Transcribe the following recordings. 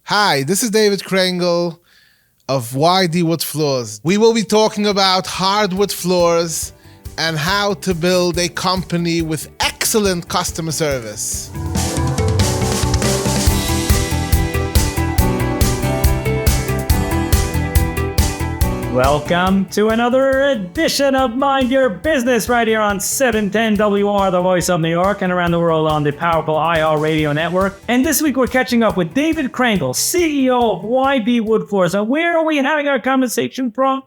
Hi, this is David Krengel of YD Wood Floors. We will be talking about hardwood floors and how to build a company with excellent customer service. Welcome to another edition of Mind Your Business right here on 710 WR, the voice of New York, and around the world on the powerful IR radio network. And this week we're catching up with David Krengel, CEO of YD Wood Floors. And where are we having our conversation from?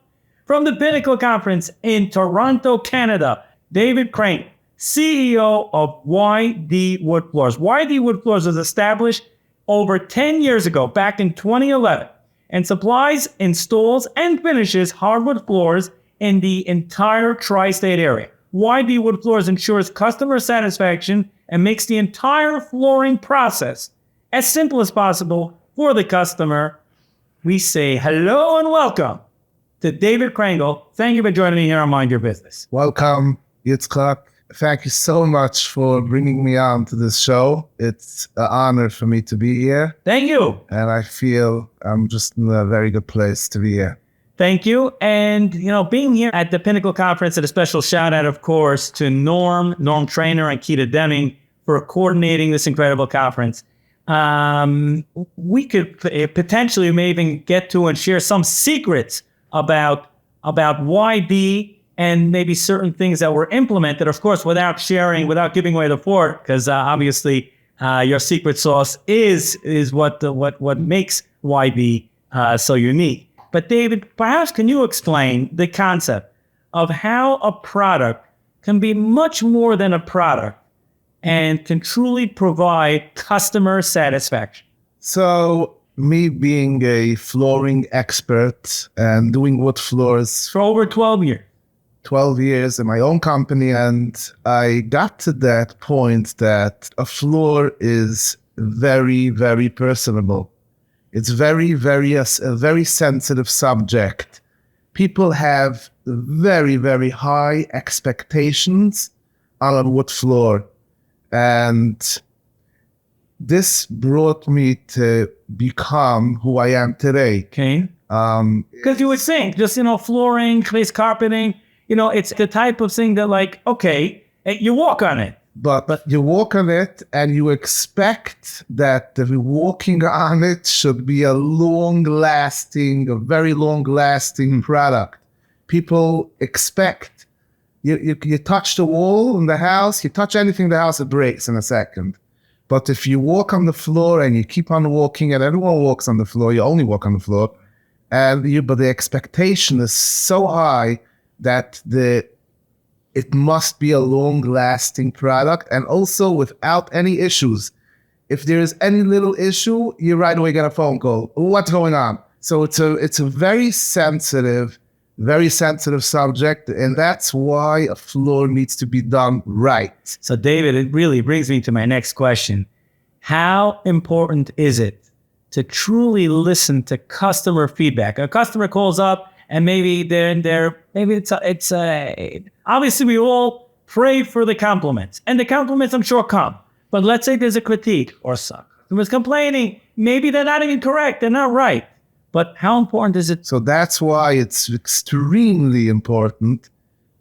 From the PINNACLE conference in Toronto, Canada. David Krengel, CEO of YD Wood Floors. YD Wood Floors was established over 10 years ago, back in 2011. And supplies, installs, and finishes hardwood floors in the entire tri-state area. YD Wood Floors ensures customer satisfaction and makes the entire flooring process as simple as possible for the customer. We say hello and welcome to David Krengel. Thank you for joining me here on Mind Your Business. Welcome, Yitzchok. Thank you so much for bringing me on to this show. It's an honor for me to be here. Thank you. And I feel I'm just in a very good place to be here. Thank you. And, being here at the PINNACLE conference, and a special shout out, of course, to Norm Trainer, and Keita Deming for coordinating this incredible conference. We could potentially maybe even get to and share some secrets about YD and maybe certain things that were implemented, of course, without sharing, without giving away the fort, because obviously your secret sauce is what makes YD so unique. But David, perhaps can you explain the concept of how a product can be much more than a product and can truly provide customer satisfaction? So, me being a flooring expert and doing wood floors For over 12 years. 12 years in my own company, and I got to that point that a floor is very, very personable. It's a very sensitive subject. People have very, very high expectations on a wood floor. And this brought me to become who I am today. Okay. Because you would think, just, flooring, place carpeting, it's the type of thing that you walk on it. But you walk on it and you expect that the walking on it should be a very long-lasting product. People expect, you touch the wall in the house, you touch anything in the house, it breaks in a second. But if you walk on the floor and you keep on walking, and everyone walks on the floor, you only walk on the floor, but the expectation is so high that it must be a long-lasting product, and also without any issues. If there is any little issue, you right away get a phone call. What's going on? So it's a very sensitive subject, and that's why a floor needs to be done right. So David, it really brings me to my next question. How important is it to truly listen to customer feedback? A customer calls up, and maybe it's obviously we all pray for the compliments, and the compliments I'm sure come. But let's say there's a critique or some customers complaining. Maybe they're not even correct. They're not right. But how important is it? So that's why it's extremely important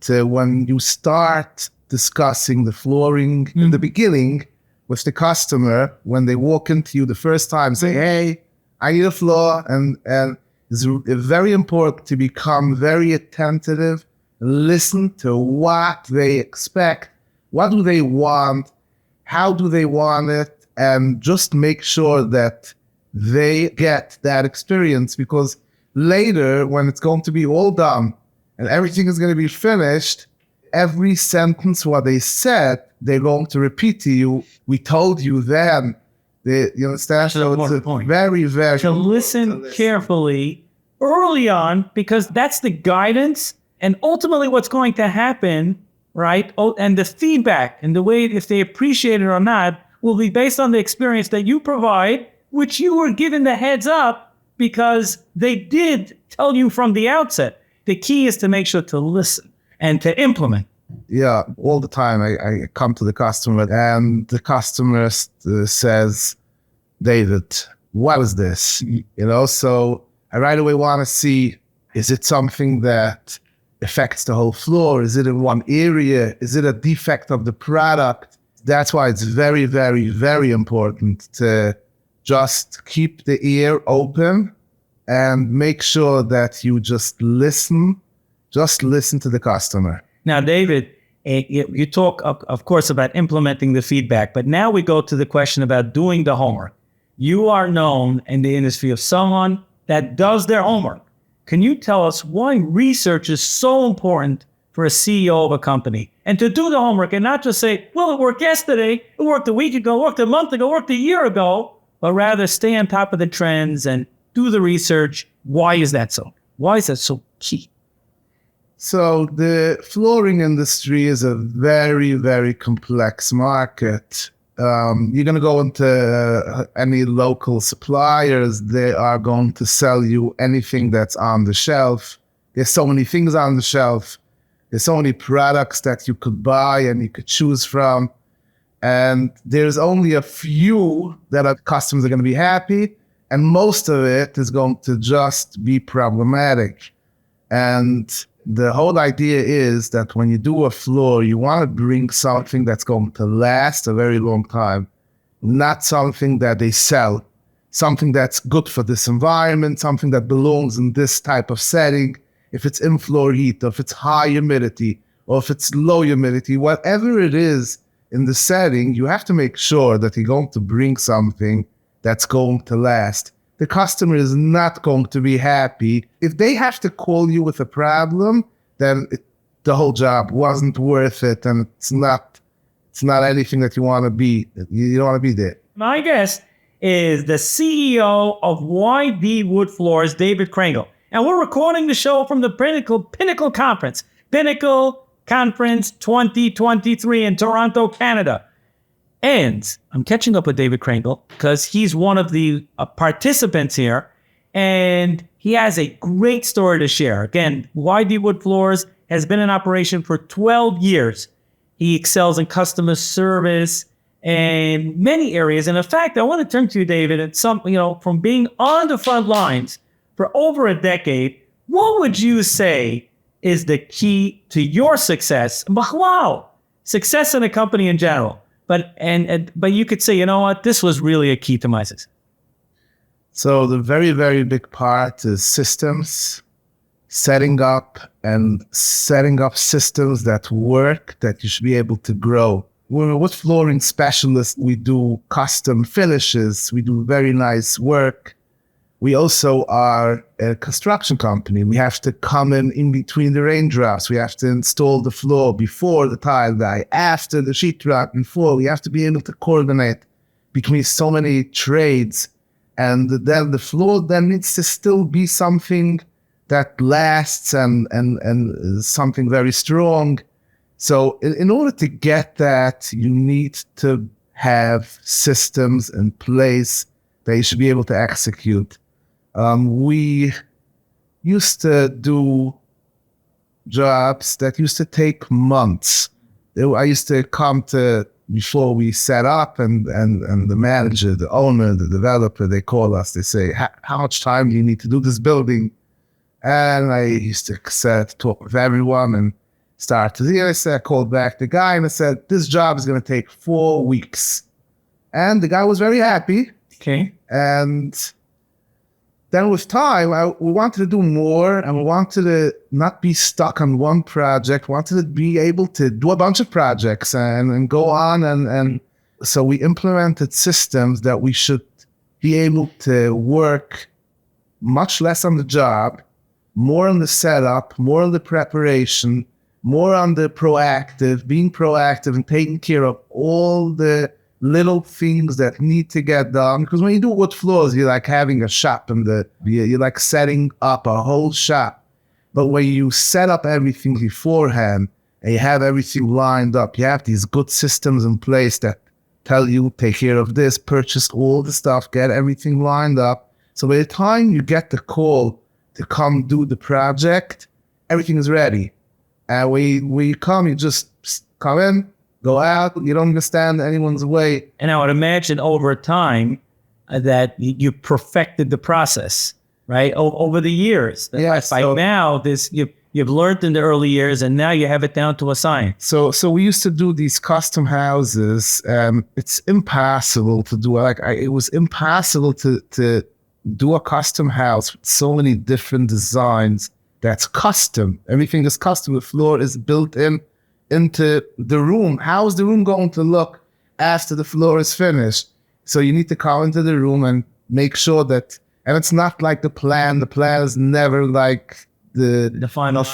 to, when you start discussing the flooring in the beginning with the customer, when they walk into you the first time, say, hey, I need a floor, and it's very important to become very attentive, listen to what they expect, what do they want, how do they want it, and just make sure that they get that experience, because later, when it's going to be all done and everything is going to be finished, every sentence what they said, they're going to repeat to you, we told you then. You understand? So it's very, very to listen carefully early on, because that's the guidance and ultimately what's going to happen, right? And the feedback and the way, if they appreciate it or not, will be based on the experience that you provide, which you were given the heads up because they did tell you from the outset. The key is to make sure to listen and to implement. Yeah, all the time I come to the customer and the customer says, David, what is this? So I right away want to see, is it something that affects the whole floor? Is it in one area? Is it a defect of the product? That's why it's very, very, very important to just keep the ear open and make sure that you just listen to the customer. Now, David, you talk, of course, about implementing the feedback, but now we go to the question about doing the homework. You are known in the industry of someone that does their homework. Can you tell us why research is so important for a CEO of a company? And to do the homework and not just say, well, it worked yesterday, it worked a week ago, it worked a month ago, it worked a year ago, but rather stay on top of the trends and do the research. Why is that so? Why is that so key? So the flooring industry is a very, very complex market. You're going to go into any local suppliers, they are going to sell you anything that's on the shelf. There's so many things on the shelf. There's so many products that you could buy and you could choose from. And there's only a few that our customers are going to be happy. And most of it is going to just be problematic. And the whole idea is that when you do a floor, you want to bring something that's going to last a very long time, not something that they sell, something that's good for this environment, something that belongs in this type of setting. If it's in-floor heat, or if it's high humidity, or if it's low humidity, whatever it is in the setting, you have to make sure that you're going to bring something that's going to last. The customer is not going to be happy. If they have to call you with a problem, then the whole job wasn't worth it, and it's not anything that you want to be. You don't want to be there. My guest is the CEO of YD Wood Floors, David Krengel. And we're recording the show from the PINNACLE Conference. PINNACLE Conference 2023 in Toronto, Canada. And I'm catching up with David Krengel because he's one of the participants here, and he has a great story to share. Again, YD Wood Floors has been in operation for 12 years. He excels in customer service and many areas. And in fact, I want to turn to you, David, and from being on the front lines for over a decade, what would you say is the key to your success? Wow, success in a company in general. But you could say, you know what, this was really a key to my success. So the very, very big part is systems, setting up systems that work, that you should be able to grow. We're with flooring specialists. We do custom finishes. We do very nice work. We also are a construction company. We have to come in between the raindrops. We have to install the floor before the tile dye, after the sheetrock, before. We have to be able to coordinate between so many trades. And then the floor then needs to still be something that lasts and something very strong. So in order to get that, you need to have systems in place that you should be able to execute. We used to do jobs that used to take months. I used to come to, before we set up, and the manager, the owner, the developer, they call us, they say, how much time do you need to do this building? And I used to talk with everyone and start to, I called back the guy and I said, this job is going to take 4 weeks. And the guy was very happy. Okay. And then with time, we wanted to do more, and we wanted to not be stuck on one project. We wanted to be able to do a bunch of projects and go on. And so we implemented systems that we should be able to work much less on the job, more on the setup, more on the preparation, more on the being proactive and taking care of all the little things that need to get done. Because when you do wood floors, you're like having a shop, and you're like setting up a whole shop. But when you set up everything beforehand and you have everything lined up, you have these good systems in place that tell you, take care of this, purchase all the stuff, get everything lined up. So by the time you get the call to come do the project, everything is ready. And we come, you just come in, go out, you don't understand anyone's way. And I would imagine over time, that you perfected the process, right? Over the years. Yes. By now, you've learned in the early years, and now you have it down to a science. So we used to do these custom houses. It's impossible to do. It was impossible to do a custom house with so many different designs. That's custom. Everything is custom. The floor is built into the room. How is the room going to look after the floor is finished? So you need to come into the room and make sure that, and it's not like the plan. The plan is never like the final.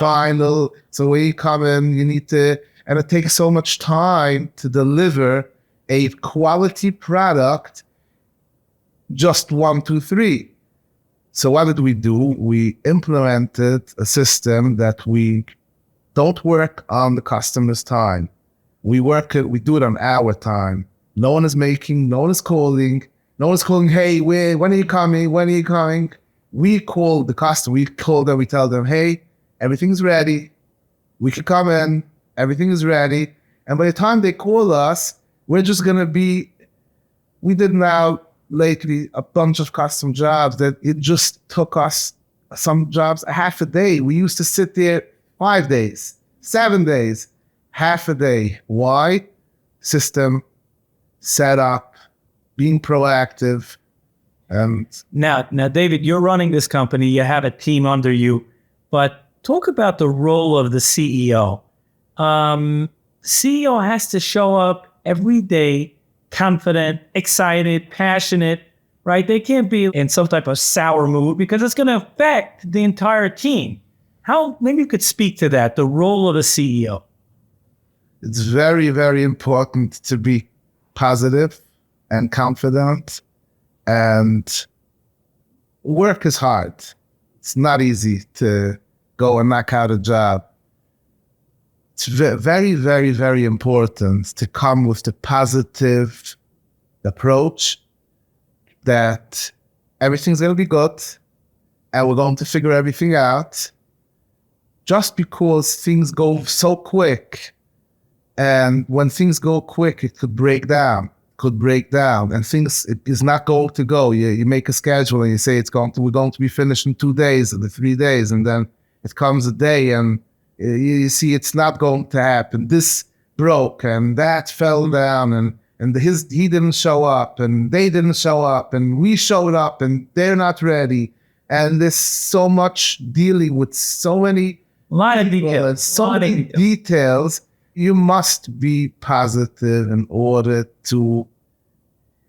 So when you come in, you need to, and it takes so much time to deliver a quality product. Just 1, 2, 3. So what did we do? We implemented a system that we don't work on the customer's time. We do it on our time. No one is making, no one is calling, hey, when are you coming? When are you coming? We call the customer, we call them, we tell them, hey, everything's ready. We can come in, everything is ready. And by the time they call us, we're just going to be, we did now lately a bunch of custom jobs that it just took us some jobs half a day. We used to sit there 5 days, 7 days, half a day. Why? System, setup, being proactive. Now, David, you're running this company. You have a team under you, but talk about the role of the CEO. CEO has to show up every day, confident, excited, passionate, right? They can't be in some type of sour mood because it's going to affect the entire team. Maybe you could speak to that, the role of the CEO. It's very, very important to be positive and confident, and work is hard. It's not easy to go and knock out a job. It's very, very, very important to come with the positive approach that everything's going to be good and we're going to figure everything out. Just because things go so quick, and when things go quick, it could break down, and things, it is not going to go. You make a schedule and you say we're going to be finished in 2 days or 3 days, and then it comes a day and you see it's not going to happen. This broke and that fell down, and he didn't show up, and they didn't show up, and we showed up, and they're not ready. And there's so much dealing with so many details. You must be positive in order to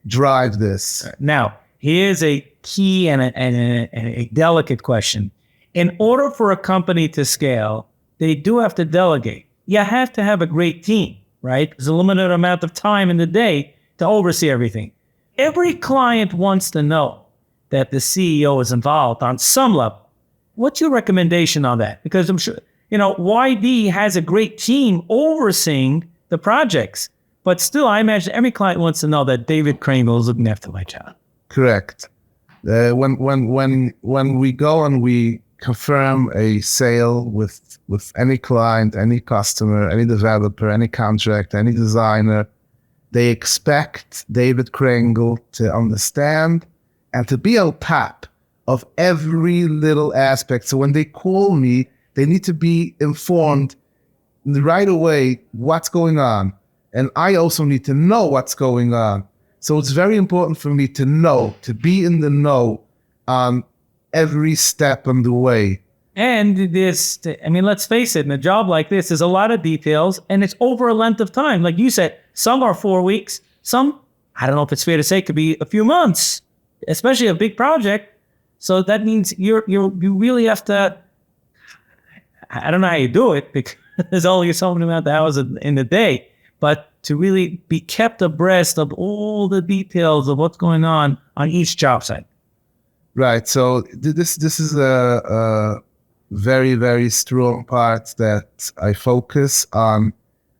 drive this. Now, here's a key and a delicate question. In order for a company to scale, they do have to delegate. You have to have a great team, right? There's a limited amount of time in the day to oversee everything. Every client wants to know that the CEO is involved on some level. What's your recommendation on that? Because I'm sure, YD has a great team overseeing the projects, but still, I imagine every client wants to know that David Krengel is looking after my job. Correct. When we go and we confirm a sale with any client, any customer, any developer, any contract, any designer, they expect David Krengel to understand and to be on top of every little aspect. So when they call me, they need to be informed right away what's going on. And I also need to know what's going on. So it's very important for me to know, to be in the know on every step on the way. And let's face it, in a job like this, there's a lot of details, and it's over a length of time. Like you said, some are 4 weeks, some, I don't know if it's fair to say, could be a few months, especially a big project. So that means you really have to, I don't know how you do it because there's only so many amount of hours in the day, but to really be kept abreast of all the details of what's going on each job site. Right. So this is a very, very strong part that I focus on,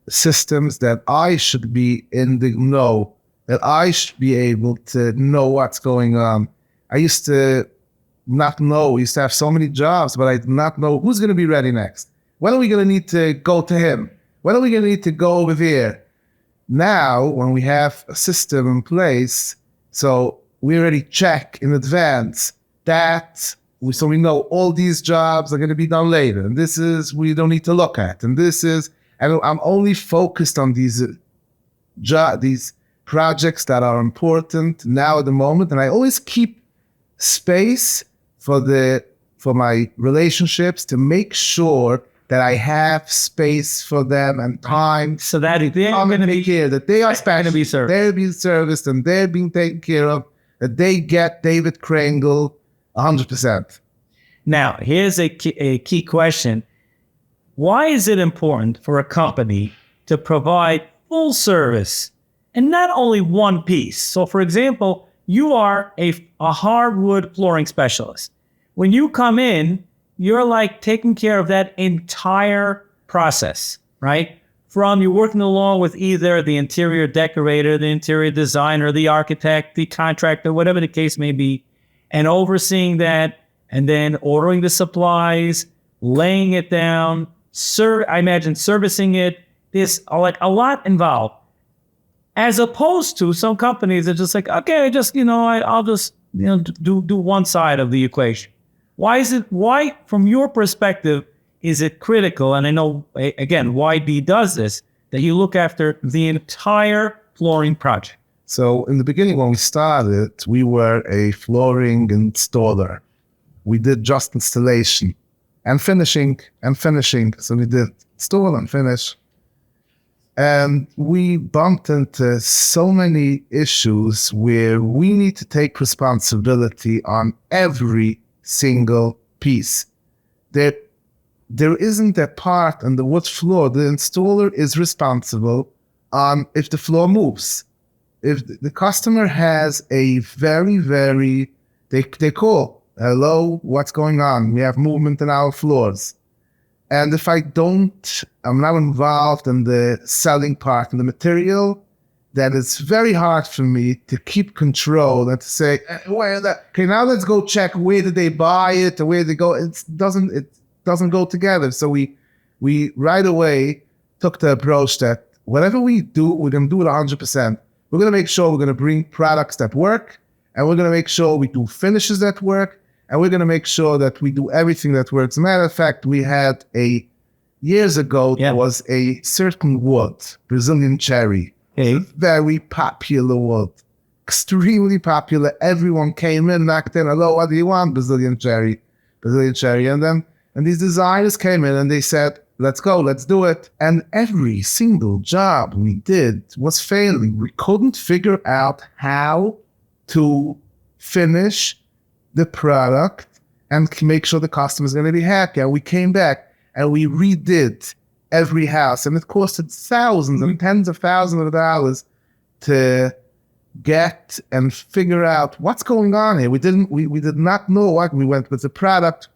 systems that I should be in the know, that I should be able to know what's going on. I used to not know. I used to have so many jobs, but I did not know who's going to be ready next. When are we going to need to go to him? When are we going to need to go over here? Now, when we have a system in place, so we already check in advance so we know all these jobs are going to be done later, and this is we don't need to look at, and I'm only focused on these projects that are important now at the moment, and I always keep space for my relationships to make sure that I have space for them and time. So that they're going to be here, that they are going to be served. They're being serviced and they're being taken care of, that they get David Krengel 100%. Now, here's a key question. Why is it important for a company to provide full service and not only one piece? So, for example, you are a hardwood flooring specialist. When you come in, you're like taking care of that entire process, right? From you're working along with either the interior decorator, the interior designer, the architect, the contractor, whatever the case may be, and overseeing that, and then ordering the supplies, laying it down, I imagine servicing it. There's like a lot involved. As opposed to some companies that just like, okay, I'll just do one side of the equation. Why, from your perspective, is it critical? And I know, again, YB does this, that you look after the entire flooring project. So in the beginning, when we started, we were a flooring installer. We did just installation and finishing. So we did install and finish. And we bumped into so many issues where we need to take responsibility on every single piece. There isn't a part on the wood floor. The installer is responsible if the floor moves. If the customer has a they call, hello, what's going on? We have movement in our floors. And if I'm not involved in the selling part and the material, then it's very hard for me to keep control and to say, okay, now let's go check where did they buy it or where they go. It doesn't go together. So we right away took the approach that whatever we do, we're going to do it 100%. We're going to make sure we're going to bring products that work, and we're going to make sure we do finishes that work, and we're going to make sure that we do everything that works. As a matter of fact, we had years ago, there was a certain wood, Brazilian cherry, very popular wood, extremely popular. Everyone came in, knocked in, hello, what do you want? Brazilian cherry. And these designers came in and they said, let's go, let's do it. And every single job we did was failing. We couldn't figure out how to finish the product and make sure the customer's going to be happy. And we came back and we redid every house. And it costed thousands and tens of thousands of dollars to get and figure out what's going on here. We did not know what we went with the product.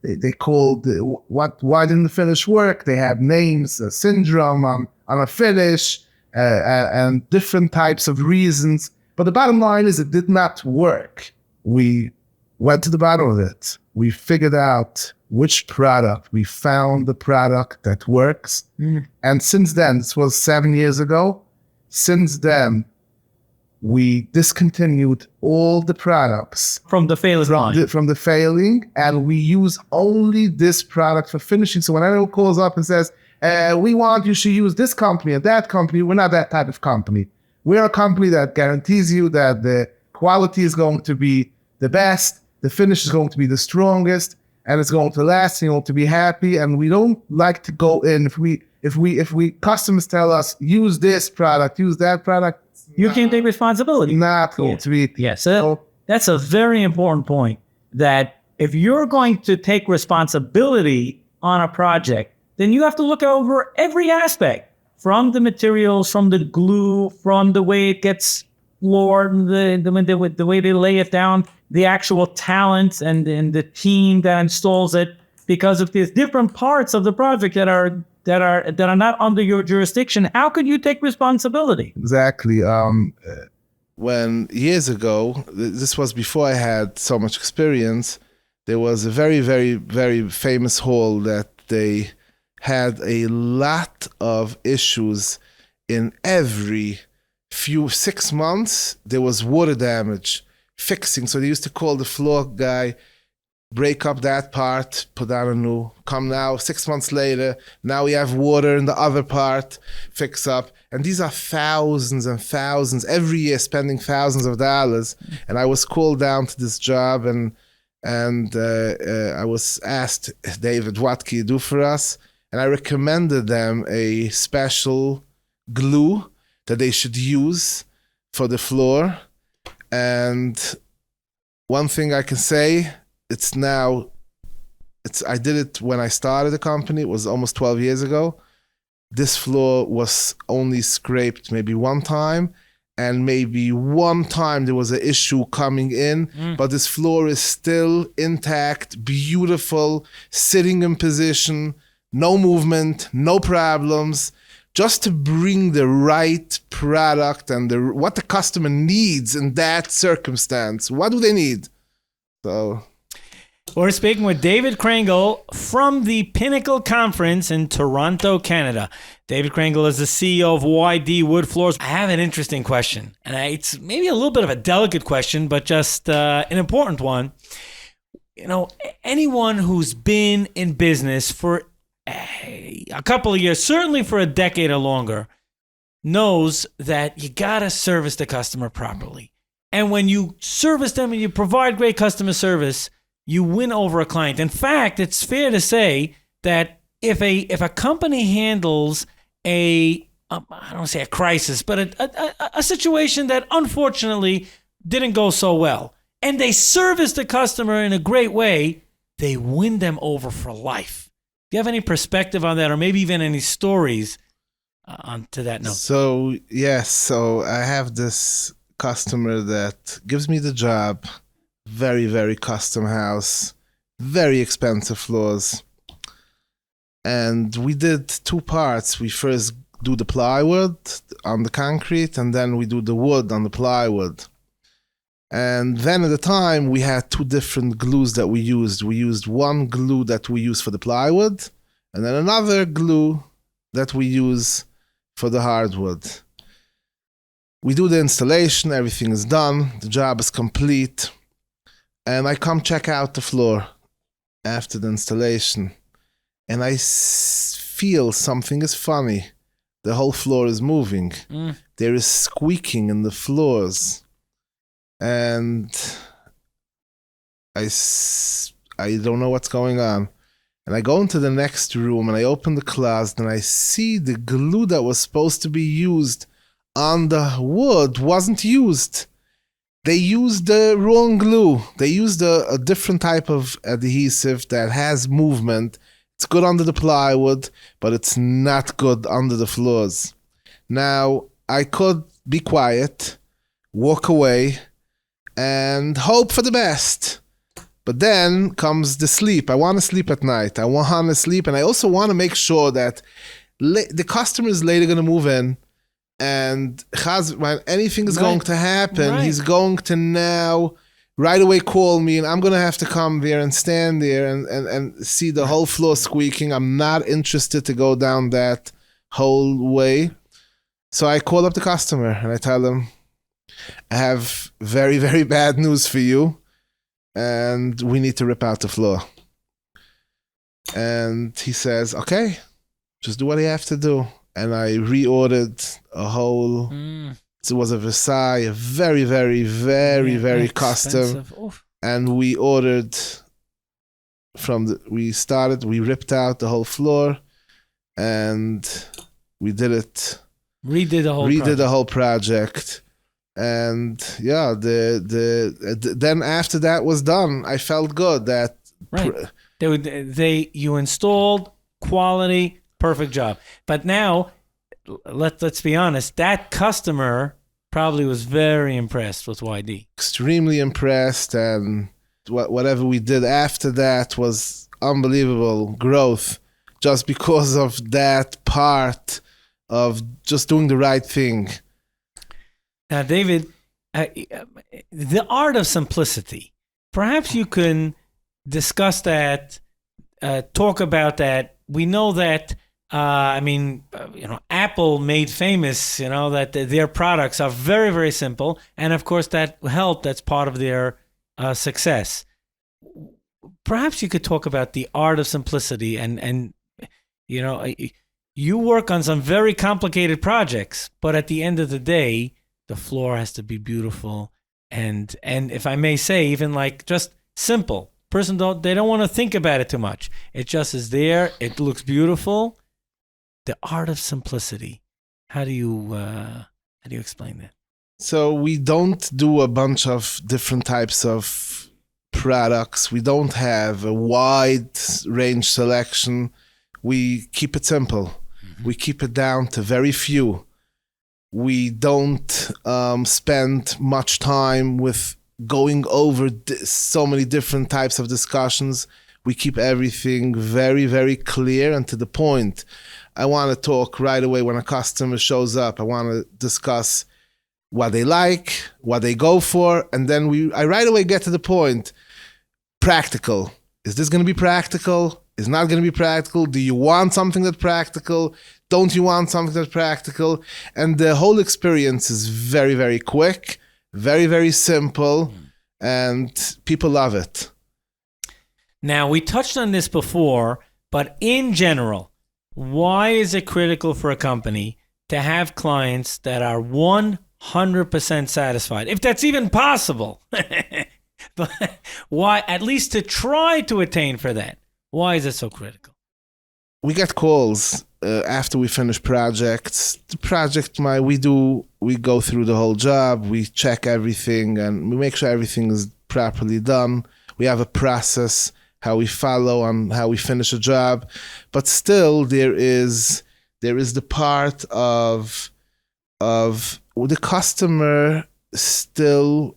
They called why didn't the finish work? They have names, a syndrome on a finish, and different types of reasons. But the bottom line is it did not work. We went to the bottom of it. We figured out which product. We found the product that works. And since then, this was 7 years ago, since then, we discontinued all the products from the failing, and we use only this product for finishing. So when anyone calls up and says, you should use this company or that company, we're not that type of company. We're a company that guarantees you that the quality is going to be the best, the finish is going to be the strongest, and it's going to last, and you're going to be happy. And we don't like to go in if we customers tell us use this product, use that product. You can't take responsibility. Not going to be. Yes, so that's a very important point, that if you're going to take responsibility on a project, then you have to look over every aspect, from the materials, from the glue, from the way it gets floored, the way they lay it down, the actual talent and the team that installs it. Because if there's different parts of the project that are not under your jurisdiction, how could you take responsibility? Exactly. When years ago, this was before I had so much experience, there was a very, very, very famous hall that they had a lot of issues in every 6 months. There was water damage. fixing. So they used to call the floor guy, break up that part, put down a new, come now, 6 months later, now we have water in the other part, fix up. And these are thousands and thousands, every year spending thousands of dollars. And I was called down to this job and I was asked, David, what can you do for us? And I recommended them a special glue that they should use for the floor. And one thing I can say, I did it when I started the company. It was almost 12 years ago. This floor was only scraped maybe one time, and maybe one time there was an issue coming in, but this floor is still intact, beautiful, sitting in position, no movement, no problems, just to bring the right product and what the customer needs in that circumstance. What do they need? So we're speaking with David Krengel from the PINNACLE conference in Toronto, Canada. David Krengel is the CEO of YD Wood Floors. I have an interesting question, and it's maybe a little bit of a delicate question, but just an important one. You know, anyone who's been in business for a couple of years, certainly for a decade or longer, knows that you gotta service the customer properly. And when you service them and you provide great customer service, you win over a client. In fact, it's fair to say that if a company handles I don't want to say a crisis, but a situation that unfortunately didn't go so well, and they service the customer in a great way, they win them over for life. Do you have any perspective on that, or maybe even any stories to that note? So, yes. So I have this customer that gives me the job. Very, very custom house, very expensive floors. And we did two parts. We first do the plywood on the concrete, and then we do the wood on the plywood. And then at the time, we had two different glues that we used. We used one glue that we use for the plywood, and then another glue that we use for the hardwood. We do the installation, everything is done, the job is complete. And I come check out the floor after the installation, and I feel something is funny. The whole floor is moving. There is squeaking in the floors. And I don't know what's going on. And I go into the next room and I open the closet and I see the glue that was supposed to be used on the wood wasn't used. They used the wrong glue. They used a different type of adhesive that has movement. It's good under the plywood, but it's not good under the floors. Now, I could be quiet, walk away, and hope for the best. But then comes the sleep. I want to sleep at night. I want to sleep, and I also want to make sure that the customer is later going to move in. And when anything is going to happen, he's going to now right away call me, and I'm going to have to come there and stand there and see the whole floor squeaking. I'm not interested to go down that whole way. So I call up the customer and I tell him, I have very, very bad news for you, and we need to rip out the floor. And he says, okay, just do what you have to do. And I reordered a whole, it was a Versailles, a very, very, very, very custom. And we ordered we ripped out the whole floor, and we did it. Redid the whole project. And yeah, then after that was done, I felt good that you installed quality, perfect job. But now, let's be honest, that customer probably was very impressed with YD. Extremely impressed, and whatever we did after that was unbelievable growth, just because of that part of just doing the right thing. Now, David, the art of simplicity. Perhaps you can discuss that, talk about that. We know that Apple made famous, that their products are very, very simple. And of course, that's part of their success. Perhaps you could talk about the art of simplicity and you work on some very complicated projects, but at the end of the day, the floor has to be beautiful. And if I may say, even like just simple. They don't want to think about it too much. It just is there. It looks beautiful. The art of simplicity. How do you explain that? So we don't do a bunch of different types of products. We don't have a wide range selection. We keep it simple. Mm-hmm. We keep it down to very few. We don't spend much time with going over so many different types of discussions. We keep everything very, very clear and to the point. I want to talk right away when a customer shows up. I want to discuss what they like, what they go for, and then I right away get to the point. Practical. Is this going to be practical? Is not going to be practical? Do you want something that's practical? Don't you want something that's practical? And the whole experience is very, very quick, very, very simple, and people love it. Now, we touched on this before, but in general, why is it critical for a company to have clients that are 100% satisfied? If that's even possible. But why, at least to try to attain for that? Why is it so critical? We get calls after we finish projects. The project, we go through the whole job, we check everything, and we make sure everything is properly done. We have a process, how we follow on how we finish a job. But still, there is the part of the customer still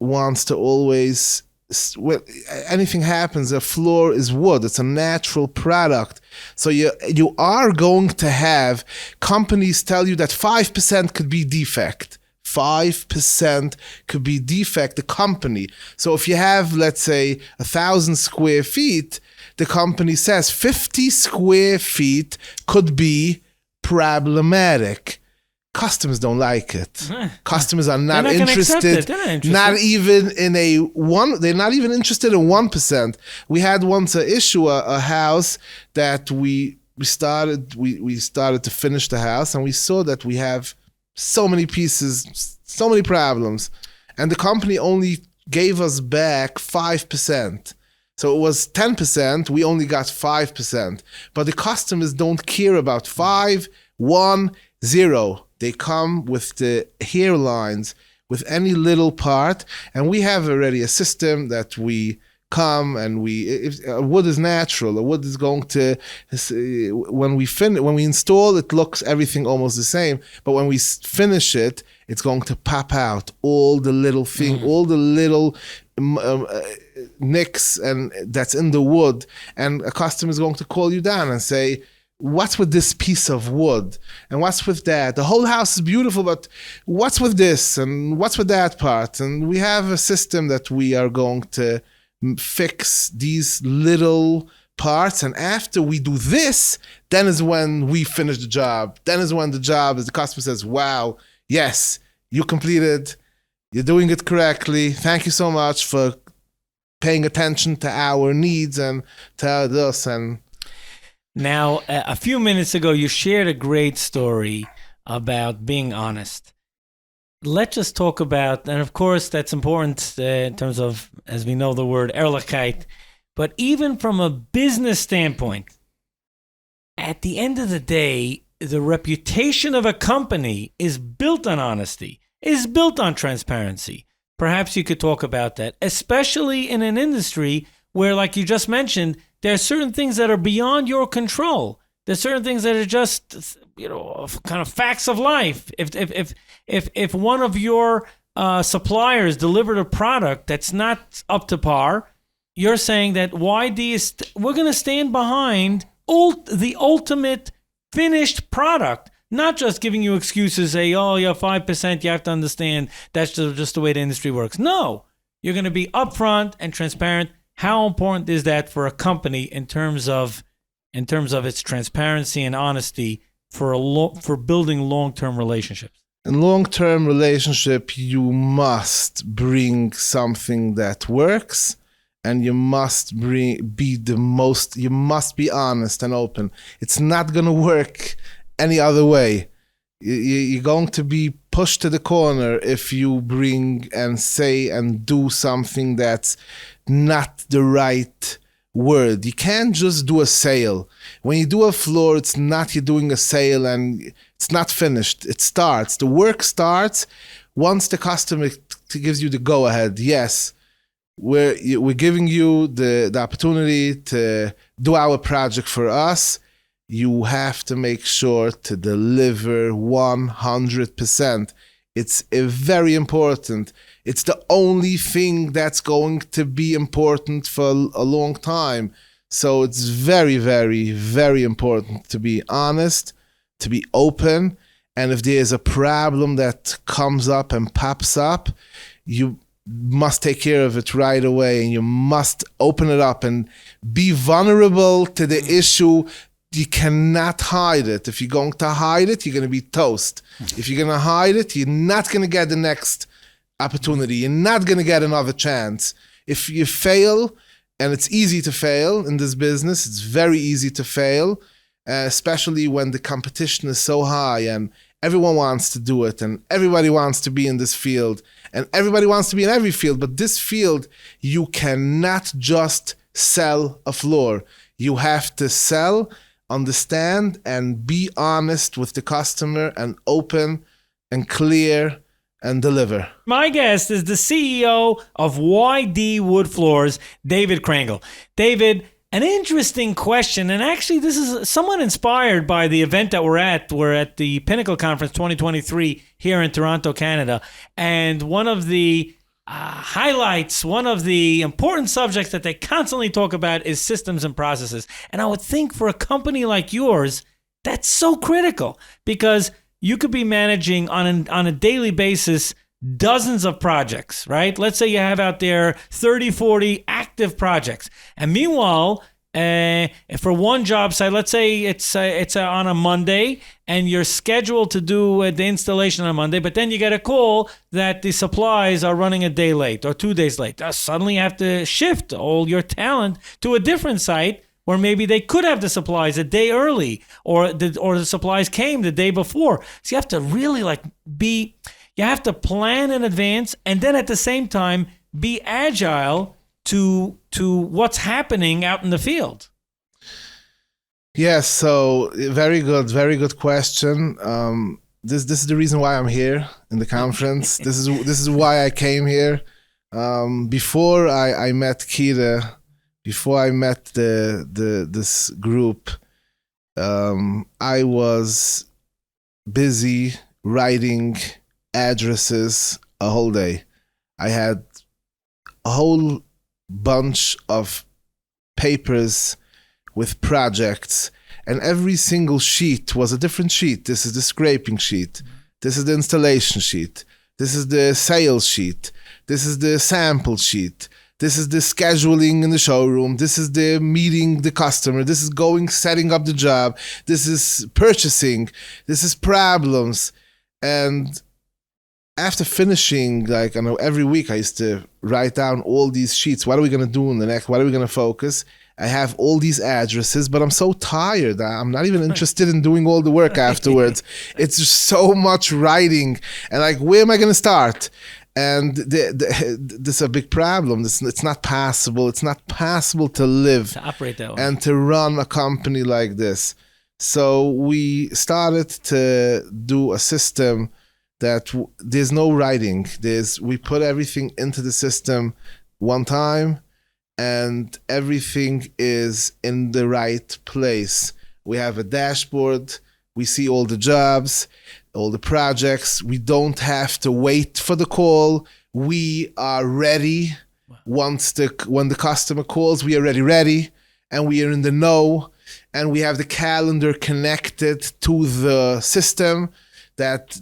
wants to always, well, anything happens, a floor is wood. It's a natural product. So you are going to have companies tell you that 5% could be defect. 5% could be defect, the company. So if you have, let's say, 1,000 square feet, the company says 50 square feet could be problematic. Customers don't like it. Customers are not interested. Not even in they're not even interested in 1%. We had once an issue, a house that we started to finish the house, and we saw that we have so many pieces, so many problems, and the company only gave us back 5%. So it was 10%, we only got 5%. But the customers don't care about 5, 1, 0. They come with the hairlines, with any little part, and we have already a system that we come and if a wood is natural, a wood is going to, when we install, it looks everything almost the same, but when we finish it, it's going to pop out all the little all the little nicks and that's in the wood, and a customer is going to call you down and say, what's with this piece of wood? And what's with that? The whole house is beautiful, but what's with this? And what's with that part? And we have a system that we are going to fix these little parts. And after we do this, then is when we finish the job. Then is when the customer says, wow, yes, you completed. You're doing it correctly. Thank you so much for paying attention to our needs and to this. And now, a few minutes ago, you shared a great story about being honest. Let's just talk about, and of course, that's important in terms of, as we know the word, ehrlichkeit, but even from a business standpoint, at the end of the day, the reputation of a company is built on honesty, is built on transparency. Perhaps you could talk about that, especially in an industry where, like you just mentioned, there are certain things that are beyond your control. There's certain things that are just, kind of facts of life. If one of your suppliers delivered a product that's not up to par, you're saying that we're going to stand behind the ultimate finished product, not just giving you excuses, say, oh, you're 5%, you have to understand that's just the way the industry works. No, you're going to be upfront and transparent. How important is that for a company in terms of in terms of its transparency and honesty for building long-term relationships? In long-term relationship, you must bring something that works, and you must you must be honest and open. It's not going to work any other way. You're going to be pushed to the corner if you bring and say and do something that's not the right word. You can't just do a sale. When you do a floor, it's not you're doing a sale and it's not finished. It starts. The work starts once the customer gives you the go-ahead. Yes, we're giving you the opportunity to do our project for us. You have to make sure to deliver 100%. It's very important. It's the only thing that's going to be important for a long time. So it's very, very, very important to be honest, to be open. And if there's a problem that comes up and pops up, you must take care of it right away, and you must open it up and be vulnerable to the issue. You cannot hide it. If you're going to hide it, you're going to be toast. If you're going to hide it, you're not going to get the next opportunity. You're not going to get another chance. If you fail, and it's easy to fail in this business, it's very easy to fail, especially when the competition is so high and everyone wants to do it and everybody wants to be in this field and everybody wants to be in every field. But this field, you cannot just sell a floor. You have to sell, understand, and be honest with the customer and open and clear and deliver. My guest is the CEO of YD Wood Floors, David Krengel. David, an interesting question, and actually this is somewhat inspired by the event that we're at. We're at the PINNACLE Conference 2023 here in Toronto, Canada, and one of the highlights, one of the important subjects that they constantly talk about is systems and processes. And I would think for a company like yours, that's so critical, because you could be managing on a daily basis dozens of projects, right? Let's say you have out there 30, 40 active projects. And meanwhile, for one job site, let's say it's on a Monday and you're scheduled to do the installation on Monday, but then you get a call that the supplies are running a day late or 2 days late. Suddenly you have to shift all your talent to a different site where maybe they could have the supplies a day early, or the supplies came the day before. So you have to really you have to plan in advance, and then at the same time be agile to what's happening out in the field. Yes, so very good question. This is the reason why I'm here in the conference. This is why I came here. Before I met Kira, before I met this group, I was busy writing addresses a whole day. I had a whole bunch of papers with projects, and every single sheet was a different sheet. This is the scraping sheet. This is the installation sheet. This is the sales sheet. This is the sample sheet. This is the scheduling in the showroom. This is the meeting the customer. This is setting up the job. This is purchasing. This is problems. And after finishing, I know every week I used to write down all these sheets. What are we going to do in the next? What are we going to focus? I have all these addresses, but I'm so tired. I'm not even interested in doing all the work afterwards. It's just so much writing. And where am I going to start? And this is a big problem. It's not possible. It's not possible to live to operate that way and to run a company like this. So we started to do a system that there's no writing. We put everything into the system one time, and everything is in the right place. We have a dashboard. We see all the jobs, all the projects. We don't have to wait for the call. We are ready. When the customer calls, we are already ready, and we are in the know, and we have the calendar connected to the system, that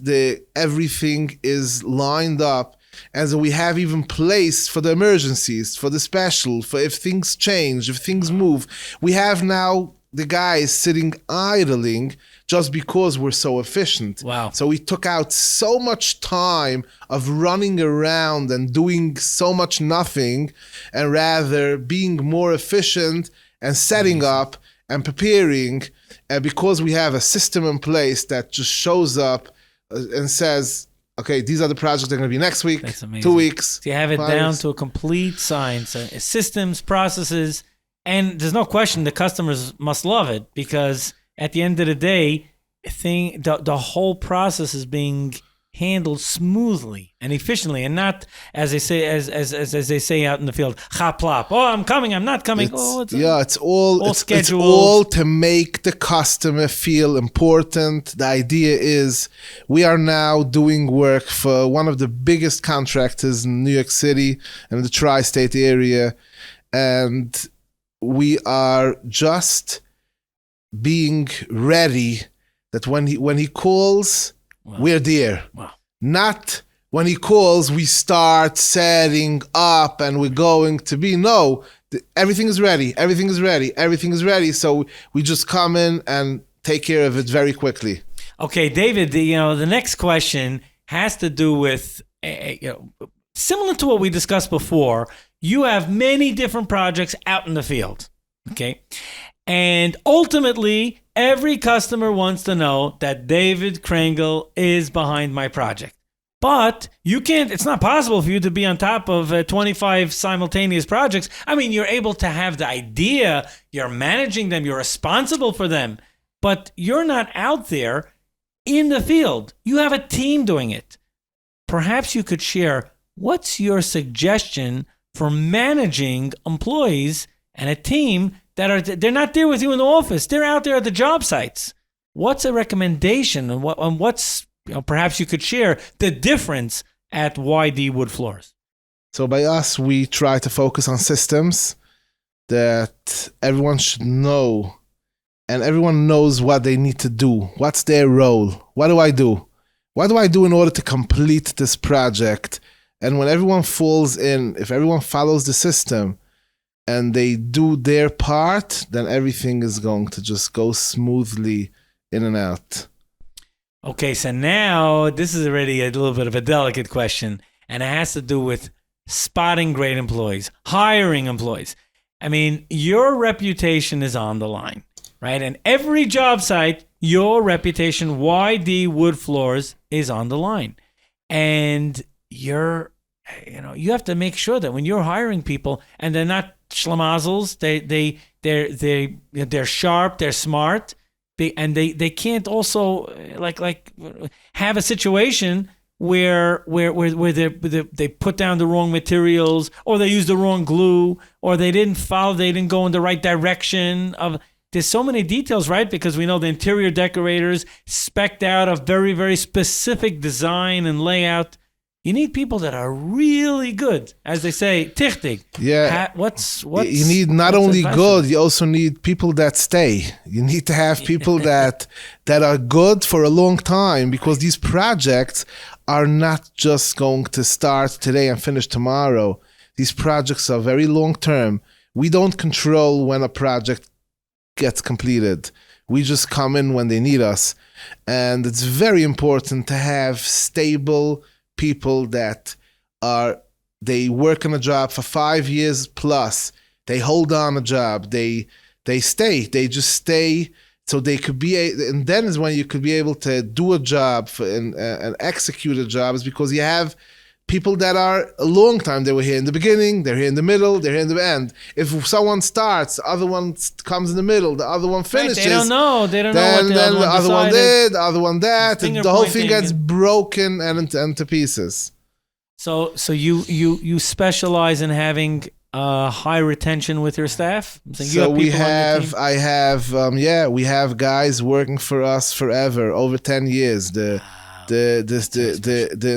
everything is lined up. And so we have even place for the emergencies, for the special, for if things change, if things move. We have now the guys sitting idling just because we're so efficient. Wow. So we took out so much time of running around and doing so much nothing, and rather being more efficient and setting up and preparing. And because we have a system in place that just shows up and says, okay, these are the projects that are going to be next week, That's amazing. 2 weeks. So you have it 5 down weeks. to a complete science, systems, processes, and there's no question the customers must love it, because at the end of the day, the whole process is being handled smoothly and efficiently, and not as they say as they say out in the field, chaplap. Oh, I'm coming. I'm not coming. It's all scheduled. to make the customer feel important. The idea is we are now doing work for one of the biggest contractors in New York City and the tri-state area, and we are just being ready that when he calls, we're there. Wow. Not when he calls, we start setting up and we're going to be. No, everything is ready. Everything is ready. Everything is ready. So we just come in and take care of it very quickly. Okay, David, the next question has to do with, similar to what we discussed before, you have many different projects out in the field, okay? And ultimately, every customer wants to know that David Krengel is behind my project. But you can't, it's not possible for you to be on top of 25 simultaneous projects. I mean, you're able to have the idea, you're managing them, you're responsible for them, but you're not out there in the field. You have a team doing it. Perhaps you could share, what's your suggestion for managing employees and a team they're not there with you in the office. They're out there at the job sites. What's a recommendation, and what's perhaps you could share the difference at YD Wood Floors? So by us, we try to focus on systems that everyone should know, and everyone knows what they need to do. What's their role? What do I do? What do I do in order to complete this project? And when everyone falls in, if everyone follows the system, and they do their part, then everything is going to just go smoothly in and out. Okay, so now this is already a little bit of a delicate question, and it has to do with spotting great employees, hiring employees. I mean, your reputation is on the line, right? And every job site, your reputation, YD Wood Floors, is on the line. And you have to make sure that when you're hiring people, and they're not schlamazels, they're sharp, they're smart, they can't also like have a situation where they put down the wrong materials, or they use the wrong glue, or they didn't go in the right direction of. There's so many details, right? Because we know the interior decorators spec'd out a very, very specific design and layout. You need people that are really good, as they say, tichtig. Yeah. What's you need not only good, you also need people that stay. You need to have people that are good for a long time, because these projects are not just going to start today and finish tomorrow. These projects are very long term. We don't control when a project gets completed. We just come in when they need us. And it's very important to have stable people that they work on a job for 5 years plus. They hold on a job. They stay. They just stay. So they could be, and then is when you could be able to do a job and execute a job, is because you have people that are a long time. They were here in the beginning, they're here in the middle, they're here in the end. If someone starts, the other one comes in the middle, the other one finishes. Right, they don't know what then the other one did, the other one that, and the whole thing gets and broken and into pieces. So you specialize in having high retention with your staff? So we have guys working for us forever, over 10 years. The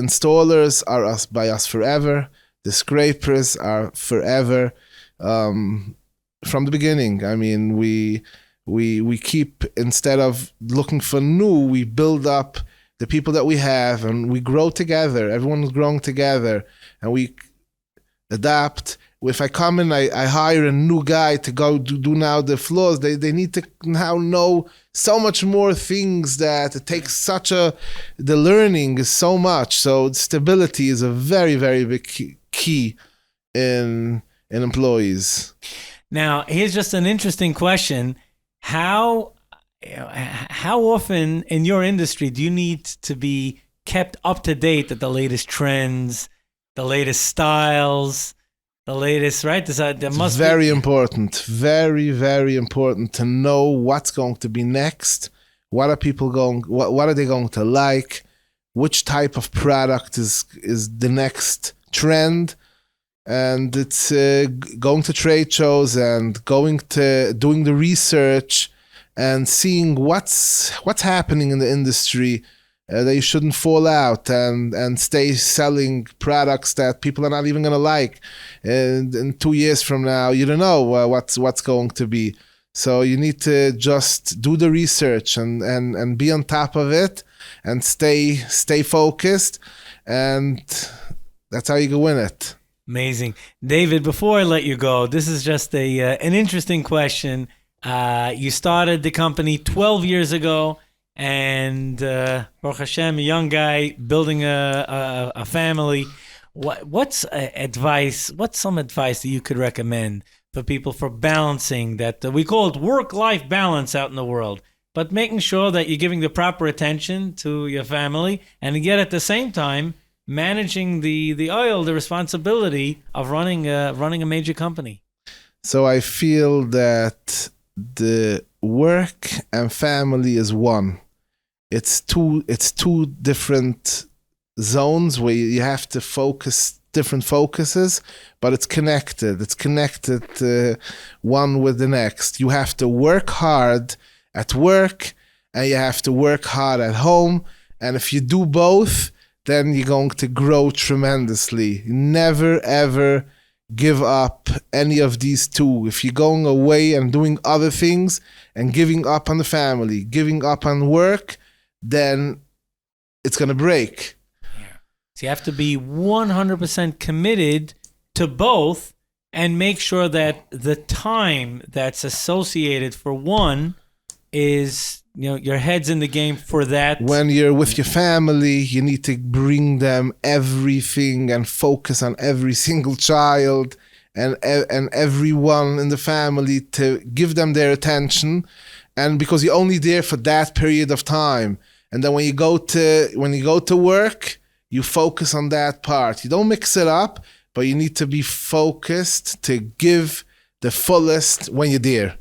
installers are by us forever. The scrapers are forever. From the beginning, I mean, we keep, instead of looking for new, we build up the people that we have, and we grow together. Everyone's growing together, and we adapt if I come in, I hire a new guy to go do now the floors, they need to now know so much more things that it takes the learning is so much. So stability is a very, very big key in employees. Now, here's just an interesting question. How often in your industry do you need to be kept up to date at the latest trends, the latest styles, the latest, right? It's very important, very, very important to know what's going to be next. What are people what are they going to like? Which type of product is the next trend? And it's going to trade shows and doing the research and seeing what's happening in the industry. That you shouldn't fall out and stay selling products that people are not even going to like. And in 2 years from now, you don't know what's going to be. So you need to just do the research and be on top of it and stay focused. And that's how you can win it. Amazing. David, before I let you go, this is just an interesting question. You started the company 12 years ago. And Baruch Hashem, a young guy building a family. What's some advice that you could recommend for people for balancing that? We call it work-life balance out in the world, but making sure that you're giving the proper attention to your family, and yet at the same time managing the responsibility of running a major company. So I feel that the work and family is one. It's two different zones where you have to focus different focuses, but it's connected. It's connected one with the next. You have to work hard at work and you have to work hard at home. And if you do both, then you're going to grow tremendously. Never, ever give up any of these two. If you're going away and doing other things and giving up on the family, giving up on work, then it's going to break. Yeah. So you have to be 100% committed to both and make sure that the time that's associated for one is, your head's in the game for that. When you're with your family, you need to bring them everything and focus on every single child and everyone in the family, to give them their attention. And because you're only there for that period of time. And then when you go to work, you focus on that part. You don't mix it up, but you need to be focused to give the fullest when you're there.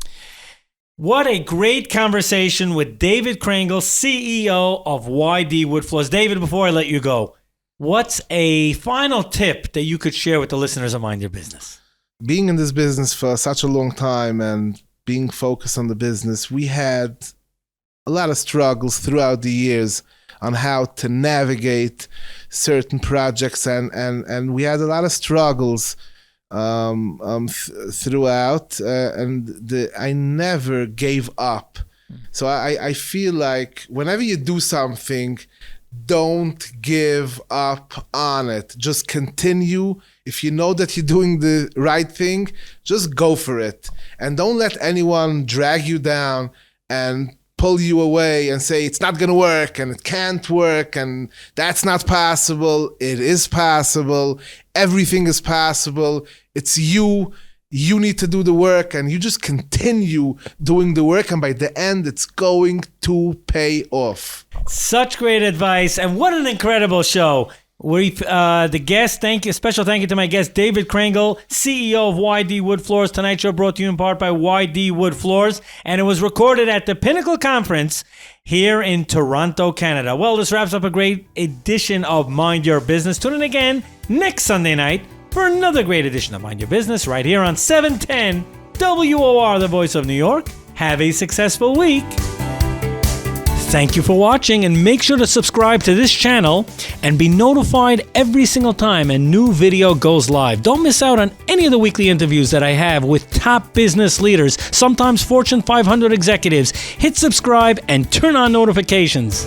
What a great conversation with David Krengel, CEO of YD Wood Floors. David, before I let you go, what's a final tip that you could share with the listeners of Mind Your Business? Being in this business for such a long time and being focused on the business, we had a lot of struggles throughout the years on how to navigate certain projects, and we had a lot of struggles throughout, and I never gave up. So I feel like whenever you do something, don't give up on it. Just continue. If you know that you're doing the right thing, just go for it. And don't let anyone drag you down and pull you away and say it's not going to work and it can't work and that's not possible. It is possible. Everything is possible. It's you. You need to do the work, and you just continue doing the work, and by the end, it's going to pay off. Such great advice, and what an incredible show. The guest, special thank you to my guest, David Krengel, CEO of YD Wood Floors. Tonight's show brought to you in part by YD Wood Floors, and it was recorded at the PINNACLE Conference here in Toronto, Canada. Well, this wraps up a great edition of Mind Your Business. Tune in again next Sunday night for another great edition of Mind Your Business right here on 710 WOR, the voice of New York. Have a successful week. Thank you for watching, and make sure to subscribe to this channel and be notified every single time a new video goes live. Don't miss out on any of the weekly interviews that I have with top business leaders, sometimes Fortune 500 executives. Hit subscribe and turn on notifications.